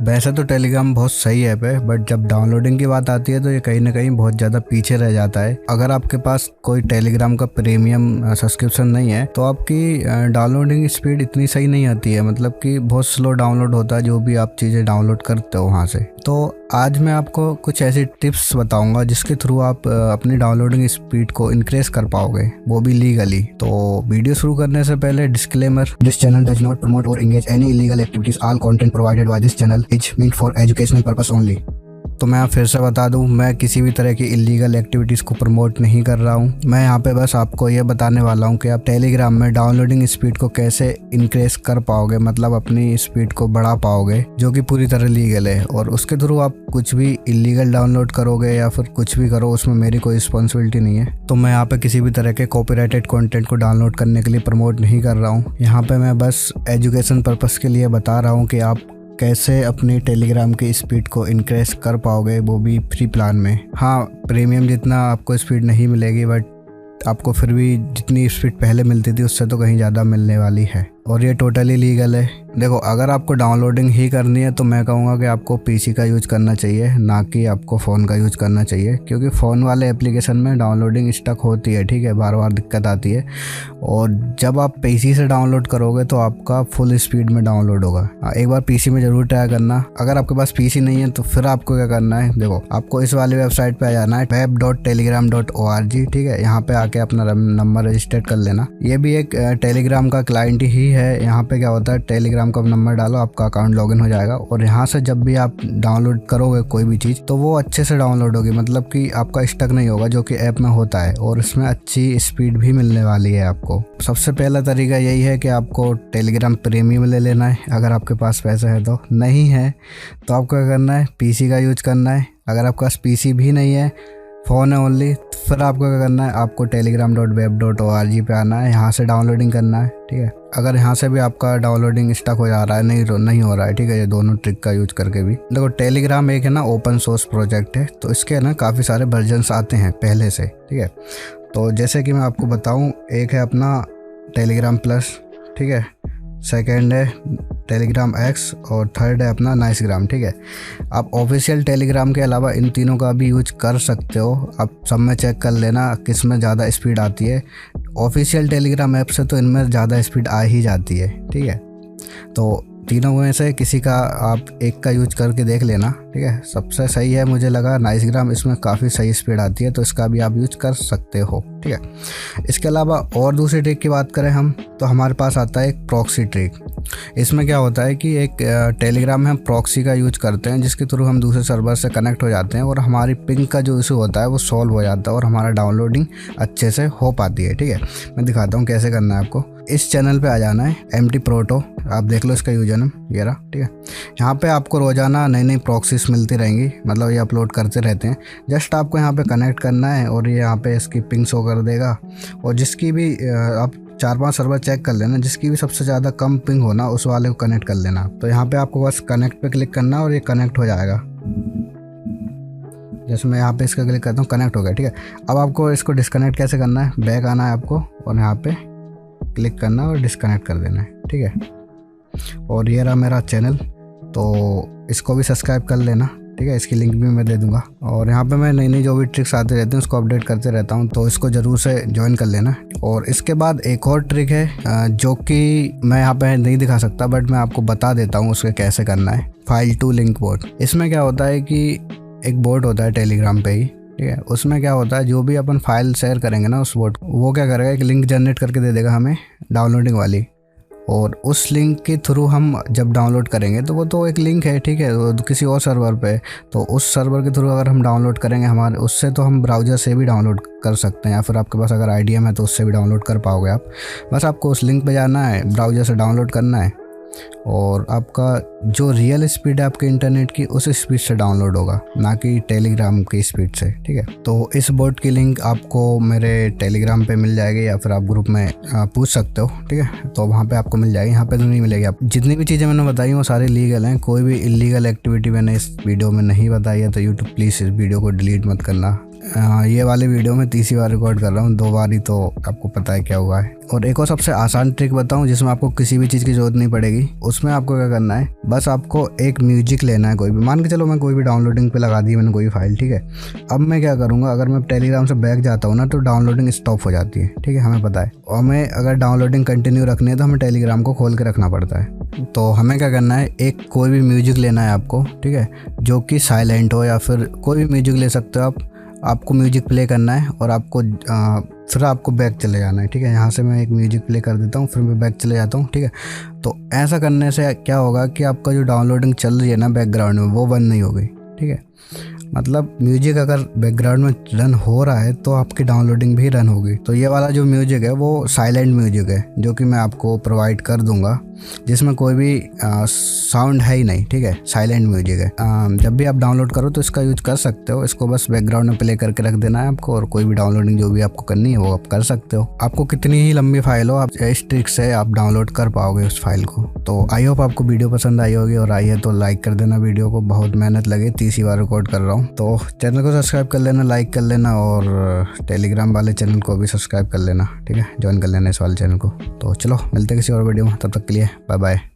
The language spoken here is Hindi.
वैसे तो टेलीग्राम बहुत सही ऐप है, बट जब डाउनलोडिंग की बात आती है तो ये कहीं ना कहीं बहुत ज़्यादा पीछे रह जाता है। अगर आपके पास कोई टेलीग्राम का प्रीमियम सब्सक्रिप्शन नहीं है तो आपकी डाउनलोडिंग स्पीड इतनी सही नहीं आती है, मतलब कि बहुत स्लो डाउनलोड होता है जो भी आप चीज़ें डाउनलोड करते हो वहाँ से। तो आज मैं आपको कुछ ऐसी टिप्स बताऊंगा जिसके थ्रू आप अपनी डाउनलोडिंग स्पीड को इंक्रीज कर पाओगे, वो भी लीगली। तो वीडियो शुरू करने से पहले disclaimer, this channel does not promote और engage any illegal activities. All content provided by this channel is meant for educational purpose only. तो मैं फिर से बता दूं, मैं किसी भी तरह की इलीगल एक्टिविटीज़ को प्रमोट नहीं कर रहा हूं। मैं यहाँ पे बस आपको ये बताने वाला हूं कि आप टेलीग्राम में डाउनलोडिंग स्पीड को कैसे इंक्रीज कर पाओगे, मतलब अपनी स्पीड को बढ़ा पाओगे, जो कि पूरी तरह लीगल है। और उसके थ्रू आप कुछ भी इलीगल डाउनलोड करोगे या फिर कुछ भी करो, उसमें मेरी कोई रिस्पॉन्सिबिलिटी नहीं है। तो मैं यहाँ पे किसी भी तरह के कॉपीराइटेड कंटेंट को डाउनलोड करने के लिए प्रमोट नहीं कर रहा हूँ। यहाँ पे मैं बस एजुकेशन पर्पज़ के लिए बता रहा हूँ कि आप कैसे अपनी टेलीग्राम की स्पीड को इंक्रीज कर पाओगे, वो भी फ्री प्लान में। हाँ, प्रीमियम जितना आपको स्पीड नहीं मिलेगी, बट आपको फिर भी जितनी स्पीड पहले मिलती थी उससे तो कहीं ज़्यादा मिलने वाली है, और ये टोटली लीगल है। देखो, अगर आपको डाउनलोडिंग ही करनी है तो मैं कहूँगा कि आपको पीसी का यूज़ करना चाहिए, ना कि आपको फ़ोन का यूज़ करना चाहिए, क्योंकि फ़ोन वाले एप्लीकेशन में डाउनलोडिंग स्टक होती है, ठीक है, बार बार दिक्कत आती है। और जब आप पीसी से डाउनलोड करोगे तो आपका फुल स्पीड में डाउनलोड होगा। एक बार पीसी में ज़रूर ट्राई करना। अगर आपके पास पीसी नहीं है तो फिर आपको क्या करना है, देखो, आपको इस वाली वेबसाइट पर आ जाना है, web.telegram.org, ठीक है। यहाँ पे आके अपना नंबर रजिस्टर कर लेना। ये भी एक टेलीग्राम का क्लाइंट ही है। यहाँ पे क्या होता है, टेलीग्राम का नंबर डालो, आपका अकाउंट लॉगिन हो जाएगा, और यहाँ से जब भी आप डाउनलोड करोगे कोई भी चीज़ तो वो अच्छे से डाउनलोड होगी, मतलब कि आपका स्टक नहीं होगा, जो कि ऐप में होता है। और इसमें अच्छी स्पीड भी मिलने वाली है आपको। सबसे पहला तरीका यही है कि आपको टेलीग्राम प्रीमियम ले लेना है, अगर आपके पास पैसा है तो। नहीं है तो आपको क्या करना है, पीसी का यूज करना है। अगर आपके पास पीसी भी नहीं है, फ़ोन है ओनली, तो फिर आपको क्या करना है, आपको telegram.web.org पे आना है, यहाँ से डाउनलोडिंग करना है, ठीक है। अगर यहाँ से भी आपका डाउनलोडिंग स्टक हो जा रहा है, नहीं हो रहा है, ठीक है, ये दोनों ट्रिक का यूज करके भी। देखो, टेलीग्राम एक है ना ओपन सोर्स प्रोजेक्ट है, तो इसके ना काफ़ी सारे वर्जन्स आते हैं पहले से, ठीक है। तो जैसे कि मैं आपको बताऊँ, एक है अपना टेलीग्राम प्लस, ठीक है, सेकेंड है टेलीग्राम एक्स, और थर्ड है अपना नाइसग्राम, ठीक है। आप ऑफिशियल टेलीग्राम के अलावा इन तीनों का भी यूज कर सकते हो। आप सब में चेक कर लेना किस में ज़्यादा स्पीड आती है। ऑफिशियल टेलीग्राम ऐप से तो इनमें ज़्यादा स्पीड आ ही जाती है, ठीक है। तो तीनों में से किसी का आप एक का यूज करके देख लेना, ठीक है। सबसे सही है मुझे लगा नाइसग्राम, इसमें काफ़ी सही स्पीड आती है, तो इसका भी आप यूज कर सकते हो, ठीक है। इसके अलावा और दूसरी ट्रिक की बात करें हम, तो हमारे पास आता है एक प्रॉक्सी ट्रिक। इसमें क्या होता है कि एक टेलीग्राम में हम प्रॉक्सी का यूज करते हैं, जिसके थ्रू हम दूसरे सर्वर से कनेक्ट हो जाते हैं, और हमारी पिंग का जो इशू होता है वो सॉल्व हो जाता है, और हमारा डाउनलोडिंग अच्छे से हो पाती है, ठीक है। मैं दिखाता हूँ कैसे करना है आपको। इस चैनल पे आ जाना है, MT Proto, आप देख लो इसका यूजर नेम ये रहा, ठीक है। यहाँ पे आपको रोज़ाना नई नई प्रॉक्सीज मिलती रहेंगी, मतलब ये अपलोड करते रहते हैं। जस्ट आपको यहाँ पे कनेक्ट करना है, और ये यहाँ पे इसकी पिंग शो कर देगा। और जिसकी भी आप 4-5 सर्वर चेक कर लेना, जिसकी भी सबसे ज़्यादा कम पिंग होना उस वाले को कनेक्ट कर लेना। तो यहाँ पे आपको बस कनेक्ट पे क्लिक करना है और ये कनेक्ट हो जाएगा। जैसे मैं यहाँ पे इसका क्लिक करता हूँ, कनेक्ट हो गया, ठीक है। अब आपको इसको डिस्कनेक्ट कैसे करना है, बैक आना है आपको, और यहाँ पे क्लिक करना है और डिस्कनेक्ट कर देना है, ठीक है। और ये रहा मेरा चैनल, तो इसको भी सब्सक्राइब कर लेना, ठीक है। इसकी लिंक भी मैं दे दूंगा। और यहाँ पे मैं नई नई जो भी ट्रिक्स आते रहते हैं उसको अपडेट करते रहता हूँ, तो इसको ज़रूर से ज्वाइन कर लेना। और इसके बाद एक और ट्रिक है जो कि मैं यहाँ पे नहीं दिखा सकता, बट मैं आपको बता देता हूँ उसके कैसे करना है। File to link board. इसमें क्या होता है कि एक बोर्ड होता है टेलीग्राम पे ही, ठीक है। उसमें क्या होता है, जो भी अपन फाइल शेयर करेंगे ना उस बोर्ड, वो क्या करेगा, एक लिंक जनरेट करके दे देगा हमें डाउनलोडिंग वाली, और उस लिंक के थ्रू हम जब डाउनलोड करेंगे तो वो तो एक लिंक है, ठीक है, वो तो किसी और सर्वर पे, तो उस सर्वर के थ्रू अगर हम डाउनलोड करेंगे हमारे उससे, तो हम ब्राउज़र से भी डाउनलोड कर सकते हैं, या फिर आपके पास अगर IDM है तो उससे भी डाउनलोड कर पाओगे आप। बस आपको उस लिंक पे जाना है, ब्राउज़र से डाउनलोड करना है, और आपका जो रियल स्पीड है आपके इंटरनेट की उस स्पीड से डाउनलोड होगा, ना कि टेलीग्राम की स्पीड से, ठीक है। तो इस बोर्ड की लिंक आपको मेरे टेलीग्राम पे मिल जाएगी, या फिर आप ग्रुप में पूछ सकते हो, ठीक है। तो वहाँ पे आपको मिल जाएगी, यहाँ पे तो नहीं मिलेगी। आप जितनी भी चीज़ें मैंने बताई वो सारी लीगल हैं, कोई भी इलीगल एक्टिविटी मैंने इस वीडियो में नहीं बताई है, तो यूट्यूब प्लीज़ इस वीडियो को डिलीट मत करना, ये वाली वीडियो में तीसरी बार रिकॉर्ड कर रहा हूँ, 2 बार ही तो आपको पता है क्या हुआ है। और एक और सबसे आसान ट्रिक बताऊँ जिसमें आपको किसी भी चीज़ की ज़रूरत नहीं पड़ेगी। उसमें आपको क्या करना है, बस आपको एक म्यूजिक लेना है कोई भी, मान के चलो मैं कोई भी डाउनलोडिंग पे लगा दी मैंने कोई फाइल, ठीक है। अब मैं क्या करूँगा, अगर मैं टेलीग्राम से बैक जाता हूँ ना तो डाउनलोडिंग स्टॉप हो जाती है, ठीक है, हमें पता है। और हमें अगर डाउनलोडिंग कंटिन्यू रखनी है तो हमें टेलीग्राम को खोल के रखना पड़ता है। तो हमें क्या करना है, एक कोई भी म्यूजिक लेना है आपको, ठीक है, जो कि साइलेंट हो, या फिर कोई भी म्यूजिक ले सकते हो आप। आपको म्यूजिक प्ले करना है और आपको फिर आपको बैक चले जाना है, ठीक है। यहाँ से मैं एक म्यूजिक प्ले कर देता हूँ, फिर मैं बैक चले जाता हूँ, ठीक है। तो ऐसा करने से क्या होगा कि आपका जो डाउनलोडिंग चल रही है ना बैकग्राउंड में, वो बंद नहीं होगी, ठीक है। मतलब म्यूजिक अगर बैकग्राउंड में रन हो रहा है तो आपकी डाउनलोडिंग भी रन होगी। तो ये वाला जो म्यूजिक है वो साइलेंट म्यूजिक है, जो कि मैं आपको प्रोवाइड कर दूंगा, जिसमें कोई भी साउंड है ही नहीं, ठीक है, साइलेंट म्यूजिक है। जब भी आप डाउनलोड करो तो इसका यूज कर सकते हो। इसको बस बैकग्राउंड में प्ले करके रख देना है आपको, और कोई भी डाउनलोडिंग जो भी आपको करनी है वो आप कर सकते हो। आपको कितनी ही लंबी फाइल हो, आप इस ट्रिक से आप डाउनलोड कर पाओगे उस फाइल को। तो आई होप आपको वीडियो पसंद आई होगी, और आई है तो लाइक कर देना वीडियो को। बहुत मेहनत लगे, तीसरी बार रिकॉर्ड कर रहा हूँ। तो चैनल को सब्सक्राइब कर लेना, लाइक कर लेना, और टेलीग्राम वाले चैनल को भी सब्सक्राइब कर लेना, ठीक है, ज्वाइन कर लेना इस वाले चैनल को। तो चलो मिलते हैं किसी और वीडियो में, तब तक के लिए बाय बाय।